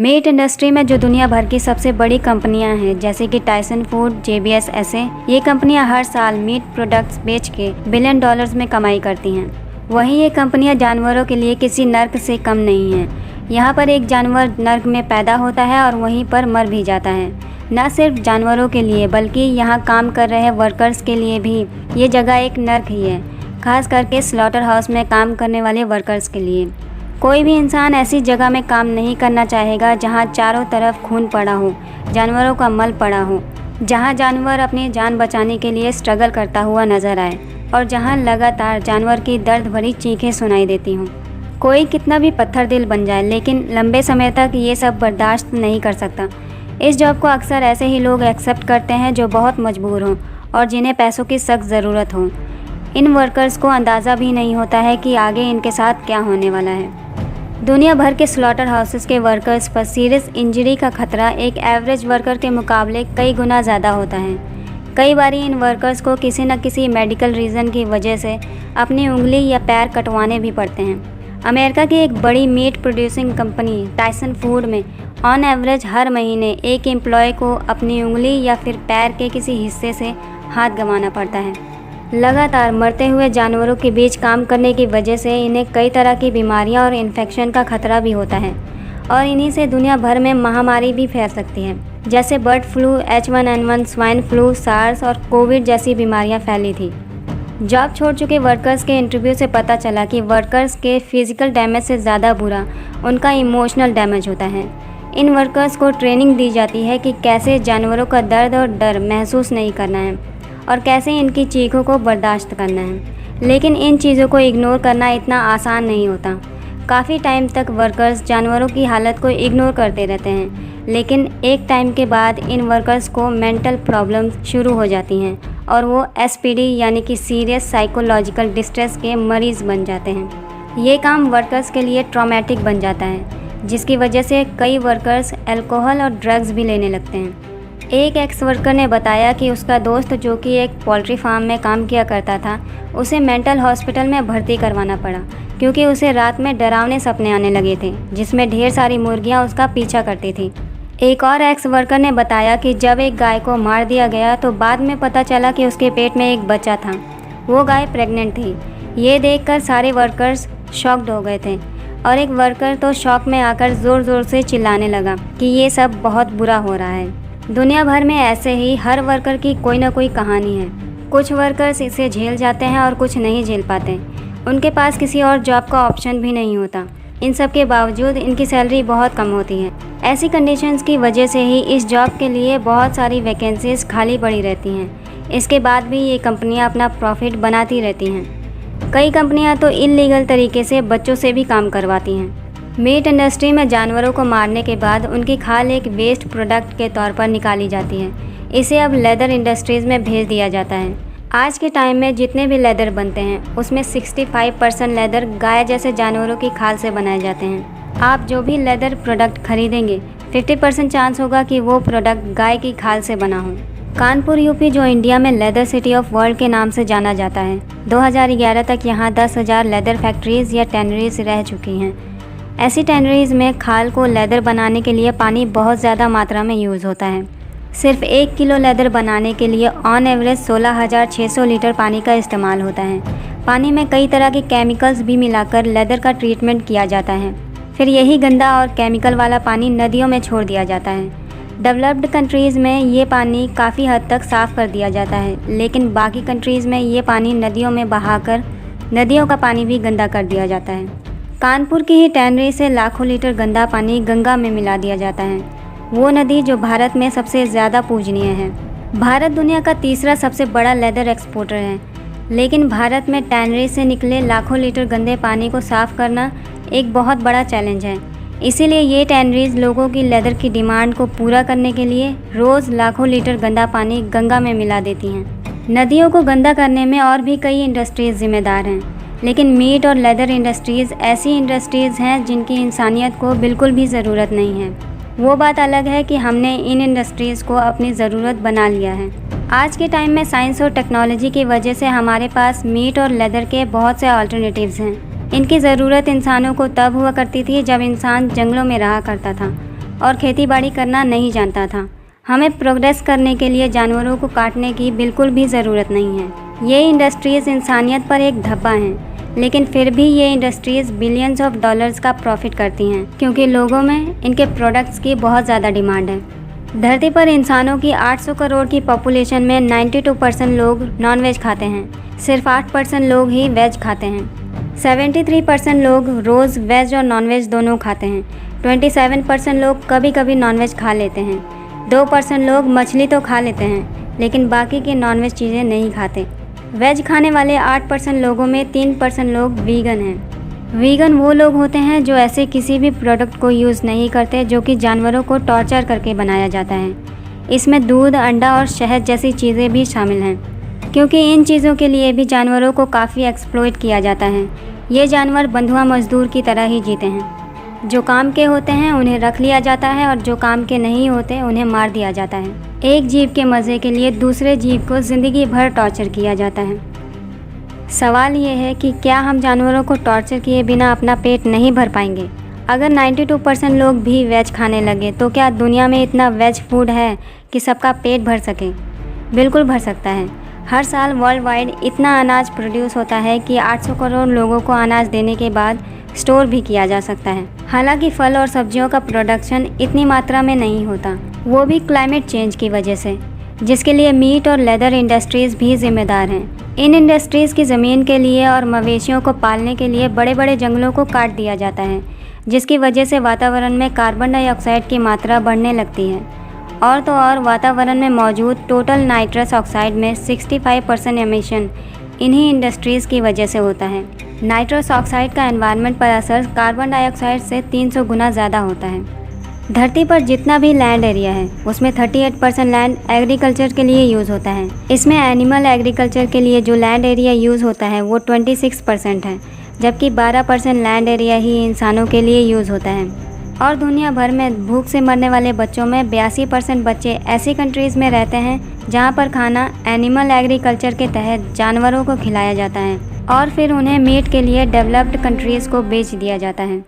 Meat industry में जो दुनिया भर की सबसे बड़ी कंपनियां हैं जैसे कि टाइसन फूड, जेबीएस ऐसे, ये कंपनियां हर साल मीट प्रोडक्ट्स बेच के बिलियन डॉलर्स में कमाई करती हैं। वहीं ये कंपनियां जानवरों के लिए किसी नर्क से कम नहीं हैं। यहाँ पर एक जानवर नर्क में पैदा होता है और वहीं पर मर भी जाता है। न सिर्फ जानवरों के लिए बल्कि यहाँ काम कर रहे वर्कर्स के लिए भी ये जगह एक नर्क ही है, खास करके स्लॉटर हाउस में काम करने वाले वर्कर्स के लिए। कोई भी इंसान ऐसी जगह में काम नहीं करना चाहेगा जहाँ चारों तरफ खून पड़ा हो, जानवरों का मल पड़ा हो, जहाँ जानवर अपनी जान बचाने के लिए स्ट्रगल करता हुआ नजर आए और जहाँ लगातार जानवर की दर्द भरी चीखें सुनाई देती हों। कोई कितना भी पत्थर दिल बन जाए लेकिन लंबे समय तक ये सब बर्दाश्त नहीं कर सकता। इस जॉब को अक्सर ऐसे ही लोग एक्सेप्ट करते हैं जो बहुत मजबूर हों और जिन्हें पैसों की सख्त ज़रूरत हो। इन वर्कर्स को अंदाज़ा भी नहीं होता है कि आगे इनके साथ क्या होने वाला है। दुनिया भर के स्लॉटर हाउसेस के वर्कर्स पर सीरियस इंजरी का खतरा एक एवरेज वर्कर के मुकाबले कई गुना ज़्यादा होता है। कई बार इन वर्कर्स को किसी न किसी मेडिकल रीज़न की वजह से अपनी उंगली या पैर कटवाने भी पड़ते हैं। अमेरिका की एक बड़ी meet producing company Tyson food में ऑन एवरेज हर महीने एक एम्प्लॉय को अपनी उंगली या फिर पैर के किसी हिस्से से हाथ गंवाना पड़ता है। लगातार मरते हुए जानवरों के बीच काम करने की वजह से इन्हें कई तरह की बीमारियां और इन्फेक्शन का खतरा भी होता है और इन्हीं से दुनिया भर में महामारी भी फैल सकती है, जैसे bird flu, H1N1, swine flu, SARS और कोविड जैसी बीमारियां फैली थी। जॉब छोड़ चुके वर्कर्स के इंटरव्यू से पता चला कि वर्कर्स के फिजिकल डैमेज से ज़्यादा बुरा उनका इमोशनल डैमेज होता है। इन वर्कर्स को ट्रेनिंग दी जाती है कि कैसे जानवरों का दर्द और डर महसूस नहीं करना है और कैसे इनकी चीखों को बर्दाश्त करना है। लेकिन इन चीज़ों को इग्नोर करना इतना आसान नहीं होता। काफ़ी टाइम तक वर्कर्स जानवरों की हालत को इग्नोर करते रहते हैं, लेकिन एक टाइम के बाद इन वर्कर्स को मेंटल प्रॉब्लम्स शुरू हो जाती हैं और वो SPD यानी कि सीरियस साइकोलॉजिकल डिस्ट्रेस के मरीज़ बन जाते हैं। ये काम वर्कर्स के लिए ट्रॉमेटिक बन जाता है, जिसकी वजह से कई वर्कर्स अल्कोहल और ड्रग्स भी लेने लगते हैं। एक एक्स वर्कर ने बताया कि उसका दोस्त जो कि एक पोल्ट्री फार्म में काम किया करता था, उसे मेंटल हॉस्पिटल में भर्ती करवाना पड़ा क्योंकि उसे रात में डरावने सपने आने लगे थे जिसमें ढेर सारी मुर्गियां उसका पीछा करती थी। एक और एक्स वर्कर ने बताया कि जब एक गाय को मार दिया गया तो बाद में पता चला कि उसके पेट में एक बच्चा था। वो गाय प्रेग्नेंट थी। ये देखकर सारे वर्कर्स शॉक्ड हो गए थे और एक वर्कर तो शॉक में आकर ज़ोर ज़ोर से चिल्लाने लगा कि ये सब बहुत बुरा हो रहा है। दुनिया भर में ऐसे ही हर वर्कर की कोई ना कोई कहानी है। कुछ वर्कर्स इसे झेल जाते हैं और कुछ नहीं झेल पाते। उनके पास किसी और जॉब का ऑप्शन भी नहीं होता। इन सब के बावजूद इनकी सैलरी बहुत कम होती है। ऐसी कंडीशंस की वजह से ही इस जॉब के लिए बहुत सारी वैकेंसीज खाली पड़ी रहती हैं। इसके बाद भी ये कंपनियां अपना प्रॉफिट बनाती रहती हैं। कई कंपनियां तो इल्लीगल तरीके से बच्चों से भी काम करवाती हैं। मीट इंडस्ट्री में जानवरों को मारने के बाद उनकी खाल एक वेस्ट प्रोडक्ट के तौर पर निकाली जाती है। इसे अब लेदर इंडस्ट्रीज़ में भेज दिया जाता है। आज के टाइम में जितने भी लेदर बनते हैं उसमें 65% लेदर गाय जैसे जानवरों की खाल से बनाए जाते हैं। आप जो भी लेदर प्रोडक्ट खरीदेंगे 50% चांस होगा कि वो प्रोडक्ट गाय की खाल से बना हो। कानपुर यूपी, जो इंडिया में लेदर सिटी ऑफ वर्ल्ड के नाम से जाना जाता है, 2011 तक यहाँ 10,000 लेदर फैक्ट्रीज़ या टैनरीज रह चुकी हैं। ऐसी टैनरीज में खाल को लेदर बनाने के लिए पानी बहुत ज़्यादा मात्रा में यूज़ होता है। सिर्फ 1 किलो लेदर बनाने के लिए ऑन एवरेज 16,600 लीटर पानी का इस्तेमाल होता है। पानी में कई तरह के केमिकल्स भी मिलाकर लेदर का ट्रीटमेंट किया जाता है। फिर यही गंदा और केमिकल वाला पानी नदियों में छोड़ दिया जाता है। डेवलप्ड कंट्रीज़ में ये पानी काफ़ी हद तक साफ़ कर दिया जाता है, लेकिन बाकी कंट्रीज़ में ये पानी नदियों में बहाकर नदियों का पानी भी गंदा कर दिया जाता है। कानपुर की ही टैनरी से लाखों लीटर गंदा पानी गंगा में मिला दिया जाता है, वो नदी जो भारत में सबसे ज़्यादा पूजनीय है। भारत दुनिया का तीसरा सबसे बड़ा लेदर एक्सपोर्टर है, लेकिन भारत में टैनरी से निकले लाखों लीटर गंदे पानी को साफ़ करना एक बहुत बड़ा चैलेंज है। इसीलिए ये टैनरीज लोगों की लेदर की डिमांड को पूरा करने के लिए रोज़ लाखों लीटर गंदा पानी गंगा में मिला देती हैं। नदियों को गंदा करने में और भी कई इंडस्ट्रीज़ जिम्मेदार हैं, लेकिन मीट और लेदर इंडस्ट्रीज़ ऐसी इंडस्ट्रीज़ हैं जिनकी इंसानियत को बिल्कुल भी ज़रूरत नहीं है। वो बात अलग है कि हमने इन इंडस्ट्रीज़ को अपनी ज़रूरत बना लिया है। आज के टाइम में साइंस और टेक्नोलॉजी की वजह से हमारे पास मीट और लेदर के बहुत से अल्टरनेटिव्स हैं। इनकी ज़रूरत इंसानों को तब हुआ करती थी जब इंसान जंगलों में रहा करता था। और खेतीबाड़ी करना नहीं जानता था। हमें प्रोग्रेस करने के लिए जानवरों को काटने की बिल्कुल भी ज़रूरत नहीं है। ये इंडस्ट्रीज़ इंसानियत पर एक धब्बा हैं, लेकिन फिर भी ये इंडस्ट्रीज़ बिलियंस ऑफ डॉलर्स का प्रॉफिट करती हैं क्योंकि लोगों में इनके प्रोडक्ट्स की बहुत ज़्यादा डिमांड है। धरती पर इंसानों की 800 करोड़ की पॉपुलेशन में 92% लोग नॉनवेज खाते हैं। सिर्फ 8% लोग ही वेज खाते हैं। 73% लोग रोज़ वेज और नॉनवेज दोनों खाते हैं। 27% लोग कभी कभी नॉनवेज खा लेते हैं। 2% लोग मछली तो खा लेते हैं, लेकिन बाकी की नॉनवेज चीज़ें नहीं खाते। वेज खाने वाले 8% लोगों में 3% लोग वीगन हैं। वीगन वो लोग होते हैं जो ऐसे किसी भी प्रोडक्ट को यूज़ नहीं करते जो कि जानवरों को टॉर्चर करके बनाया जाता है। इसमें दूध, अंडा और शहद जैसी चीज़ें भी शामिल हैं, क्योंकि इन चीज़ों के लिए भी जानवरों को काफ़ी एक्सप्लॉइट किया जाता है। ये जानवर बंधुआ मजदूर की तरह ही जीते हैं। जो काम के होते हैं उन्हें रख लिया जाता है और जो काम के नहीं होते उन्हें मार दिया जाता है। एक जीव के मज़े के लिए दूसरे जीव को ज़िंदगी भर टॉर्चर किया जाता है। सवाल ये है कि क्या हम जानवरों को टॉर्चर किए बिना अपना पेट नहीं भर पाएंगे? अगर 92% लोग भी वेज खाने लगे तो क्या दुनिया में इतना वेज फूड है कि सबका पेट भर सके? बिल्कुल भर सकता है। हर साल वर्ल्ड वाइड इतना अनाज प्रोड्यूस होता है कि 800 करोड़ लोगों को अनाज देने के बाद स्टोर भी किया जा सकता है। हालांकि फल और सब्जियों का प्रोडक्शन इतनी मात्रा में नहीं होता, वो भी क्लाइमेट चेंज की वजह से, जिसके लिए मीट और लेदर इंडस्ट्रीज़ भी जिम्मेदार हैं। इन इंडस्ट्रीज़ की ज़मीन के लिए और मवेशियों को पालने के लिए बड़े बड़े जंगलों को काट दिया जाता है, जिसकी वजह से वातावरण में कार्बन डाइऑक्साइड की मात्रा बढ़ने लगती है। और तो और वातावरण में मौजूद टोटल नाइट्रस ऑक्साइड में 65% एमिशन इन्हीं इंडस्ट्रीज़ की वजह से होता है। नाइट्रस ऑक्साइड का एनवायरनमेंट पर असर कार्बन डाइऑक्साइड से 300 गुना ज़्यादा होता है। धरती पर जितना भी लैंड एरिया है उसमें 38% लैंड एग्रीकल्चर के लिए यूज़ होता है। इसमें एनिमल एग्रीकल्चर के लिए जो लैंड एरिया यूज़ होता है वो 26% है, जबकि 12% लैंड एरिया ही इंसानों के लिए यूज़ होता है। और दुनिया भर में भूख से मरने वाले बच्चों में 82% बच्चे ऐसी कंट्रीज़ में रहते हैं जहाँ पर खाना एनिमल एग्रीकल्चर के तहत जानवरों को खिलाया जाता है और फिर उन्हें मीट के लिए डेवलप्ड कंट्रीज़ को बेच दिया जाता है।